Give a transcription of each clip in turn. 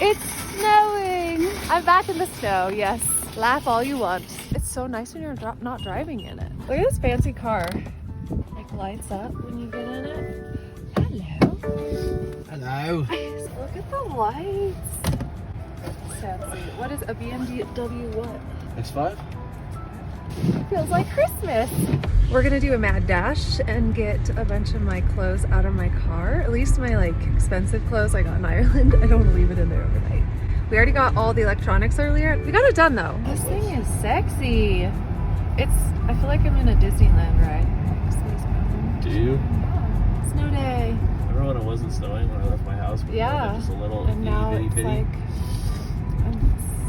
It's snowing. I'm back in the snow, yes. Laugh all you want. It's so nice when you're not driving in it. Look at this fancy car. Like lights up when you get in it. Hello. Hello. Look at the lights. Fancy. What is a BMW what? X5? Feels like Christmas. We're gonna do a mad dash and get a bunch of my clothes out of my car. At least my like expensive clothes I got in Ireland. I don't want to leave it in there overnight. We already got all the electronics earlier. We got it done though. This thing is sexy. I feel like I'm in a Disneyland ride. Do you? Yeah. Snow day. Remember when it wasn't snowing when I left my house? Yeah. Just a little and now itty it's bitty. like, I'm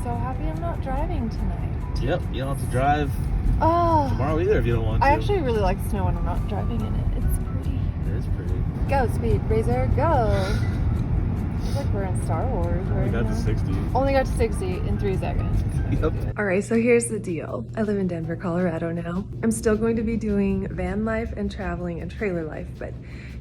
so happy I'm not driving tonight. Yep, you don't have to drive Oh. tomorrow either if you don't want to. I actually really like snow when I'm not driving in it. It's pretty. It is pretty. Go, Speed Razor, go! It's like we're in Star Wars right We got now. to 60. Only got to 60 in 3 seconds. Yep. All right, so here's the deal. I live in Denver, Colorado now. I'm still going to be doing van life and traveling and trailer life, but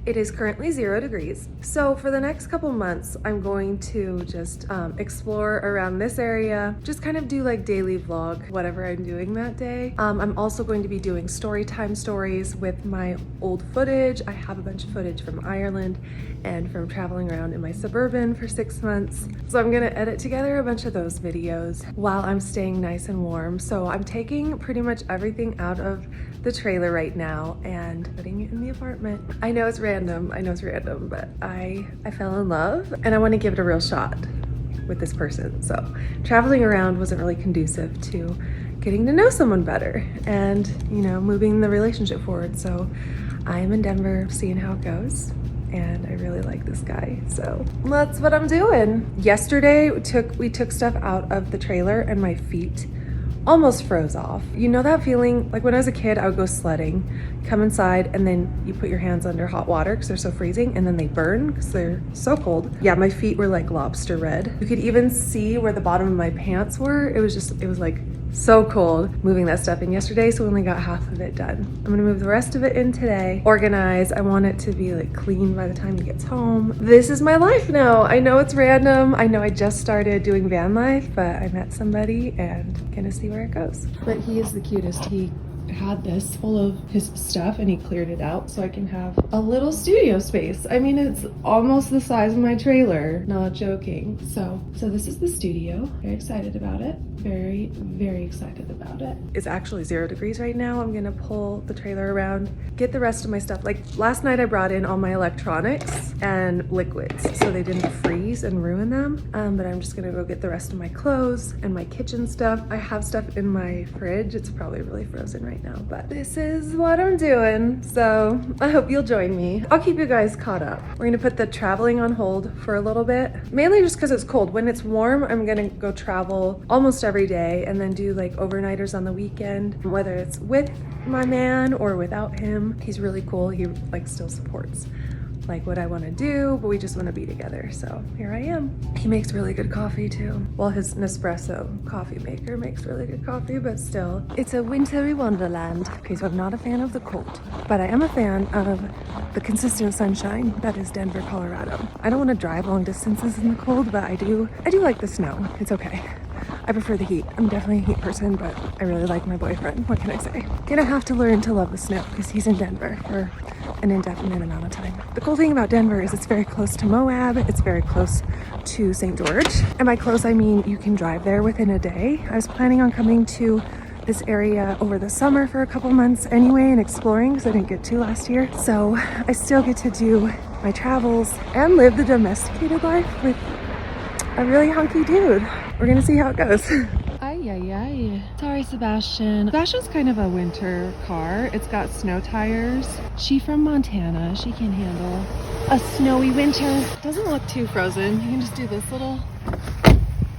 it is currently 0 degrees. So for the next couple months, I'm going to just explore around this area, just kind of do like daily vlog, whatever I'm doing that day. I'm also going to be doing story time stories with my old footage. I have a bunch of footage from Ireland and from traveling around in my Suburban for 6 months. So I'm gonna edit together a bunch of those videos while I'm staying nice and warm. So I'm taking pretty much everything out of the trailer right now and putting it in the apartment. I know it's random, but I fell in love and I want to give it a real shot with this person. So traveling around wasn't really conducive to getting to know someone better and, you know, moving the relationship forward. So I am in Denver seeing how it goes. And I really like this guy, so that's what I'm doing. Yesterday, we took stuff out of the trailer and my feet almost froze off. You know that feeling? Like when I was a kid, I would go sledding, come inside, and then you put your hands under hot water because they're so freezing, and then they burn because they're so cold. Yeah, my feet were like lobster red. You could even see where the bottom of my pants were. It was like so cold moving that stuff in yesterday, so we only got half of it done. I'm gonna move the rest of it in today. Organize. I want it to be like clean by the time he gets home. This is my life now. I know it's random. I know I just started doing van life, but I met somebody and gonna see where it goes. But he is the cutest. He had this full of his stuff and he cleared it out so I can have a little studio space. I mean, it's almost the size of my trailer, not joking. So this is the studio. Very excited about it. Very, very excited about it. It's actually 0 degrees right now. I'm gonna pull the trailer around, get the rest of my stuff. Like last night I brought in all my electronics and liquids so they didn't freeze and ruin them. But I'm just gonna go get the rest of my clothes and my kitchen stuff. I have stuff in my fridge. It's probably really frozen right now, but this is what I'm doing. So I hope you'll join me. I'll keep you guys caught up. We're gonna put the traveling on hold for a little bit, mainly just because it's cold. When it's warm, I'm gonna go travel almost every day and then do like overnighters on the weekend, whether it's with my man or without him. He's really cool. He like still supports like what I want to do, but we just want to be together. So here I am. He makes really good coffee too. Well, his Nespresso coffee maker makes really good coffee, but still, it's a wintry wonderland. Okay, so I'm not a fan of the cold, but I am a fan of the consistent sunshine that is Denver, Colorado. I don't want to drive long distances in the cold, but I do like the snow. It's okay. I prefer the heat. I'm definitely a heat person, but I really like my boyfriend. What can I say? Gonna have to learn to love the snow because he's in Denver for an indefinite amount of time. The cool thing about Denver is it's very close to Moab. It's very close to St. George. And by close, I mean you can drive there within a day. I was planning on coming to this area over the summer for a couple months anyway and exploring because I didn't get to last year. So I still get to do my travels and live the domesticated life with a really hunky dude. We're gonna see how it goes. Ay. Sorry, Sebastian. Sebastian's kind of a winter car. It's got snow tires. She from Montana. She can handle a snowy winter. Doesn't look too frozen. You can just do this little,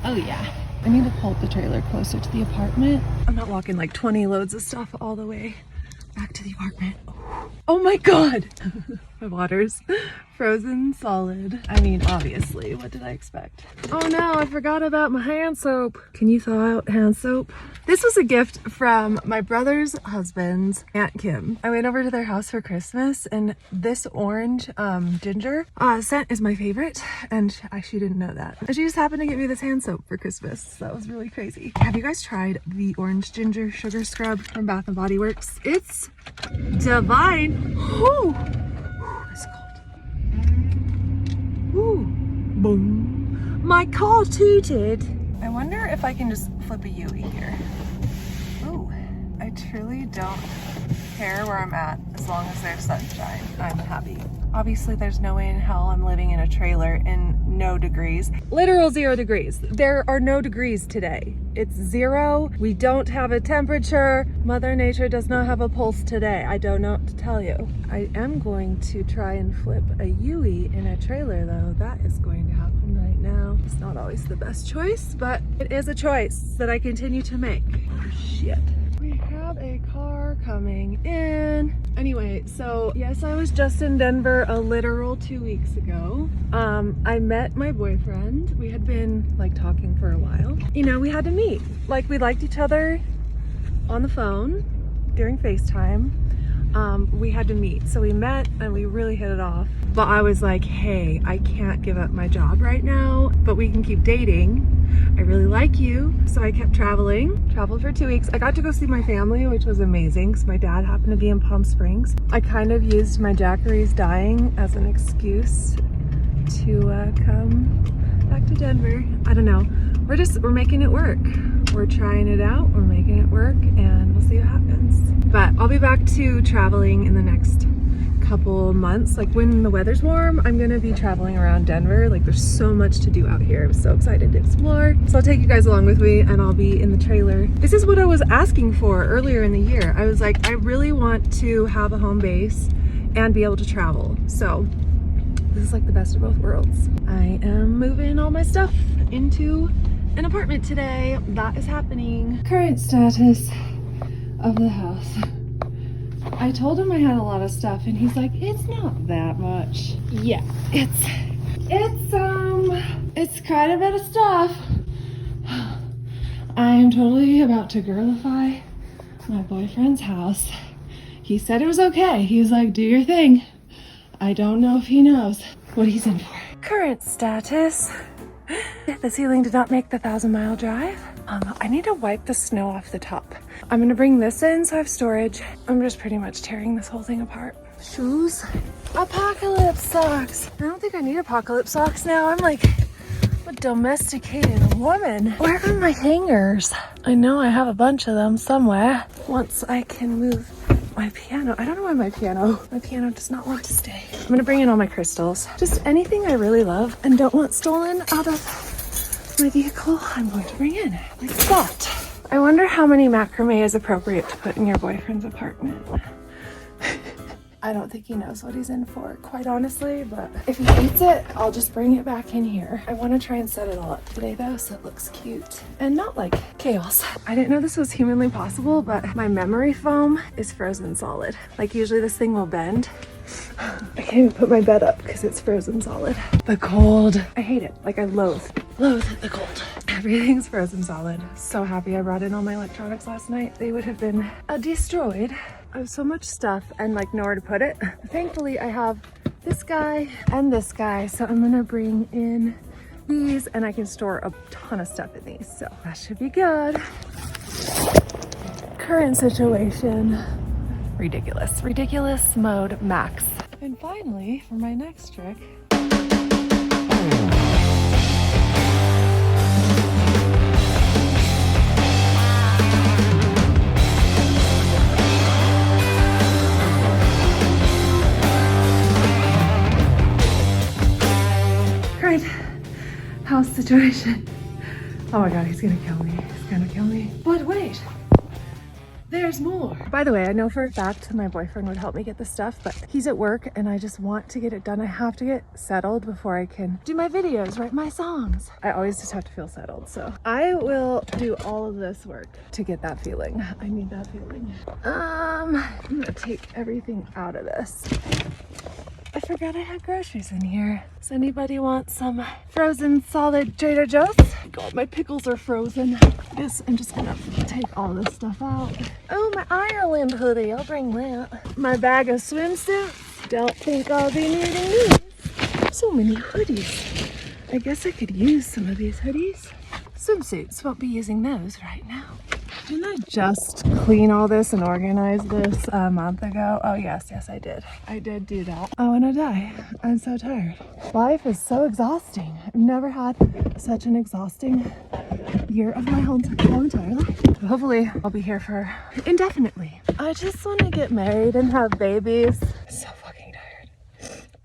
oh yeah. I need to pull the trailer closer to the apartment. I'm not walking like 20 loads of stuff all the way back to the apartment. Oh my God. My water's frozen solid. I mean, obviously, what did I expect? Oh no, I forgot about my hand soap. Can you thaw out hand soap? This was a gift from my brother's husband's Aunt Kim. I went over to their house for Christmas and this orange ginger scent is my favorite, and she didn't know that. And she just happened to get me this hand soap for Christmas. That was really crazy. Have you guys tried the orange ginger sugar scrub from Bath & Body Works? It's divine. Ooh. It's cold. Ooh. Boom. My car tooted. I wonder if I can just flip a Yui here. Ooh. I truly don't care where I'm at as long as there's sunshine. I'm happy. Obviously, there's no way in hell I'm living in a trailer in no degrees. Literal 0 degrees. There are no degrees today. It's 0. We don't have a temperature. Mother Nature does not have a pulse today. I don't know what to tell you. I am going to try and flip a Yui in a trailer though. That is going to happen right now. It's not always the best choice, but it is a choice that I continue to make. Oh, shit. We have a car coming in. Anyway, so yes, I was just in Denver a literal 2 weeks ago. I met my boyfriend. We had been like talking for a while. You know, we had to meet. Like, we liked each other on the phone during FaceTime. We had to meet. So we met and we really hit it off. But I was like, hey, I can't give up my job right now, but we can keep dating. I really like you. So I kept traveled for 2 weeks. I got to go see my family, which was amazing because my dad happened to be in Palm Springs. I kind of used my Jackeries dying as an excuse to come back to Denver. I don't know. We're making it work. We're trying it out. We're making it work and we'll see what happens. But I'll be back to traveling in the next couple months. Like, when the weather's warm, I'm gonna be traveling around Denver. Like, there's so much to do out here. I'm so excited to explore. So I'll take you guys along with me and I'll be in the trailer. This is what I was asking for earlier in the year. I was like, I really want to have a home base and be able to travel. So this is like the best of both worlds. I am moving all my stuff into an apartment today. That is happening. Current status of the house. I told him I had a lot of stuff and he's like, it's not that much. Yeah, it's quite a bit of stuff. I am totally about to girlify my boyfriend's house. He said it was okay. He was like, do your thing. I don't know if he knows what he's in for. Current status. The ceiling did not make the 1,000-mile drive. I need to wipe the snow off the top. I'm gonna bring this in so I have storage. I'm just pretty much tearing this whole thing apart. Shoes. Apocalypse socks. I don't think I need apocalypse socks now. I'm like a domesticated woman. Where are my hangers? I know I have a bunch of them somewhere. Once I can move my piano. I don't know why my piano does not want to stay. I'm gonna bring in all my crystals. Just anything I really love and don't want stolen out of my vehicle, I'm going to bring in, like that. I wonder how many macrame is appropriate to put in your boyfriend's apartment. I don't think he knows what he's in for, quite honestly, but if he hates it, I'll just bring it back in here. I want to try and set it all up today though, so it looks cute and not like chaos. I didn't know this was humanly possible, but my memory foam is frozen solid. Like, usually this thing will bend. I can't even put my bed up because it's frozen solid. The cold. I hate it. Like, I loathe the cold. Everything's frozen solid. So happy I brought in all my electronics last night. They would have been destroyed. I have so much stuff and like nowhere to put it. Thankfully, I have this guy and this guy. So I'm gonna bring in these and I can store a ton of stuff in these. So that should be good. Current situation. Ridiculous. Ridiculous mode max. And finally, for my next trick. Current house situation. Oh my God, he's gonna kill me. He's gonna kill me. But wait. There's more. By the way, I know for a fact my boyfriend would help me get this stuff, but he's at work and I just want to get it done. I have to get settled before I can do my videos, write my songs. I always just have to feel settled. So I will do all of this work to get that feeling. I need that feeling. I'm gonna take everything out of this. I forgot I had groceries in here. Does anybody want some frozen solid Trader Joe's? God, my pickles are frozen. I guess I'm just gonna take all this stuff out. Oh, my Ireland hoodie. I'll bring that. My bag of swimsuits. Don't think I'll be needing these. So many hoodies. I guess I could use some of these hoodies. Swimsuits. Won't be using those right now. Didn't I just clean all this and organize this a month ago? Oh, yes, I did. I did do that. I want to die. I'm so tired. Life is so exhausting. I've never had such an exhausting year of my whole entire life. Hopefully, I'll be here for indefinitely. I just want to get married and have babies. I'm so fucking tired.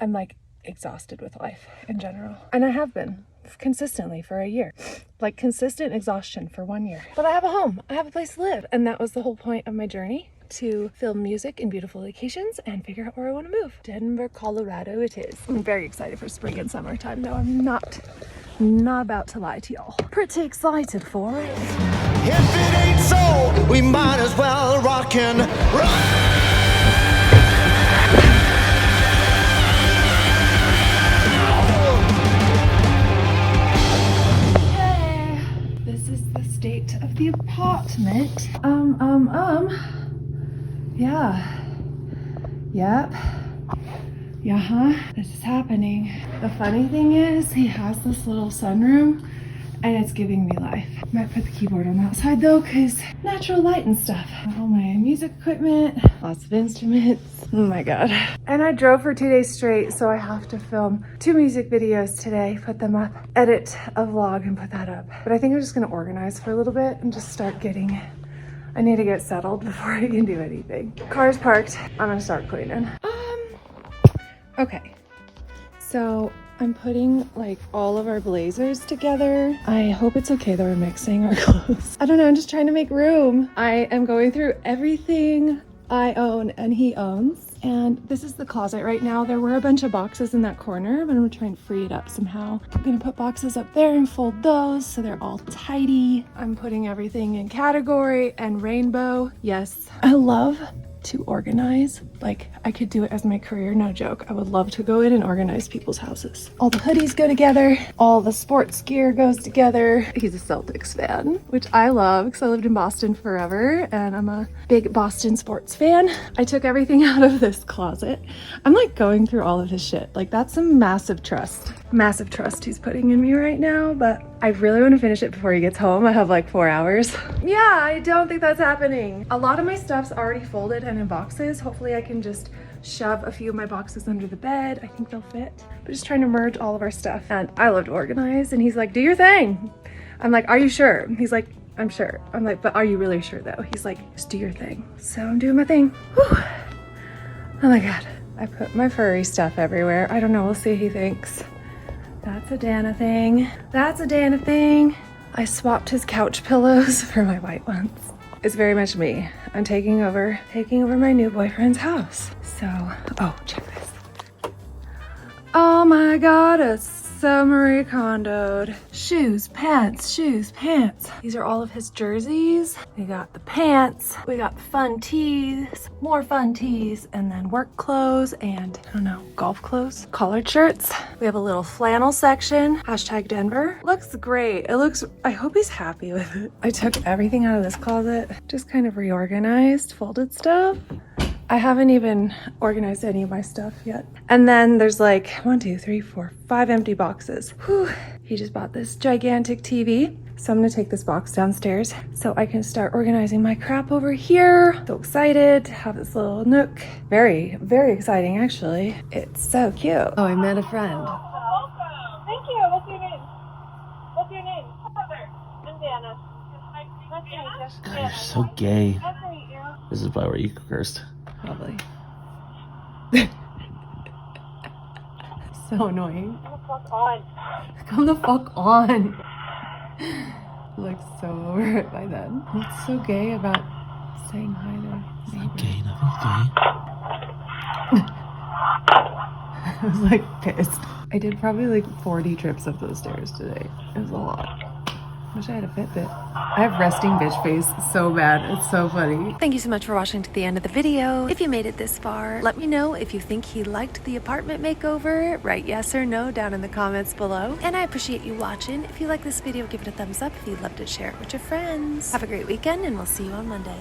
I'm like exhausted with life in general. And I have been consistently for a year. Like consistent exhaustion for 1 year. But I have a home. I have a place to live. And that was the whole point of my journey, to film music in beautiful locations and figure out where I want to move. Denver, Colorado it is. I'm very excited for spring and summertime though. I'm not about to lie to y'all. Pretty excited for it. If it ain't so, we might as well rock and roll. State of the apartment. This is happening. The funny thing is, he has this little sunroom and it's giving me life. Might put the keyboard on that side though, because natural light and stuff. All my music equipment, lots of instruments. Oh my God. And I drove for 2 days straight, so I have to film 2 music videos today, put them up, edit a vlog and put that up. But I think I'm just gonna organize for a little bit and just start getting, I need to get settled before I can do anything. Car's parked, I'm gonna start cleaning. Okay, so I'm putting like all of our blazers together. I hope it's okay that we're mixing our clothes. I don't know, I'm just trying to make room. I am going through everything I own and he owns. And this is the closet right now. There were a bunch of boxes in that corner, but I'm gonna try and free it up somehow. I'm gonna put boxes up there and fold those so they're all tidy. I'm putting everything in category and rainbow. Yes, I love to organize. Like, I could do it as my career, no joke. I would love to go in and organize people's houses. All the hoodies go together, all the sports gear goes together. He's a Celtics fan, which I love because I lived in Boston forever and I'm a big Boston sports fan. I took everything out of this closet. I'm like going through all of his shit. Like, that's some massive trust he's putting in me right now, but I really want to finish it before he gets home. I have like 4 hours. Yeah, I don't think that's happening. A lot of my stuff's already folded and in boxes. Hopefully I can just shove a few of my boxes under the bed. I think they'll fit. But just trying to merge all of our stuff. And I love to organize. And he's like, do your thing. I'm like, are you sure? He's like, I'm sure. I'm like, but are you really sure though? He's like, just do your thing. So I'm doing my thing. Whew. Oh my God. I put my furry stuff everywhere. I don't know. We'll see what he thinks. That's a Danna thing. That's a Danna thing. I swapped his couch pillows for my white ones. It's very much me. I'm taking over my new boyfriend's house. So, oh, check this. Oh my God, it's so Marie Kondo'd. Shoes, pants. These are all of his jerseys. We got the pants, we got the fun tees, more fun tees, and then work clothes and, I don't know, golf clothes, collared shirts. We have a little flannel section, hashtag Denver. Looks great. I hope he's happy with it. I took everything out of this closet, just kind of reorganized, folded stuff. I haven't even organized any of my stuff yet. And then there's like 1, 2, 3, 4, 5 empty boxes. Whew. He just bought this gigantic TV. So I'm gonna take this box downstairs so I can start organizing my crap over here. So excited to have this little nook. Very, very exciting actually. It's so cute. Oh, I met a friend. Thank you. What's your name? I'm Danna. Nice to meet you. God, you're so gay. Nice to meet you. This is probably where you cursed. Probably. So annoying. Come the fuck on. Come the fuck on. Like so over it by then. What's so gay about saying hi there? Not gay, nothing's gay. I was like pissed. I did probably like 40 trips up those stairs today. It was a lot. Wish I had a Fitbit. I have resting bitch face so bad. It's so funny. Thank you so much for watching to the end of the video. If you made it this far, let me know if you think he liked the apartment makeover. Write yes or no down in the comments below. And I appreciate you watching. If you like this video, give it a thumbs up. If you loved it, share it with your friends. Have a great weekend, and we'll see you on Monday.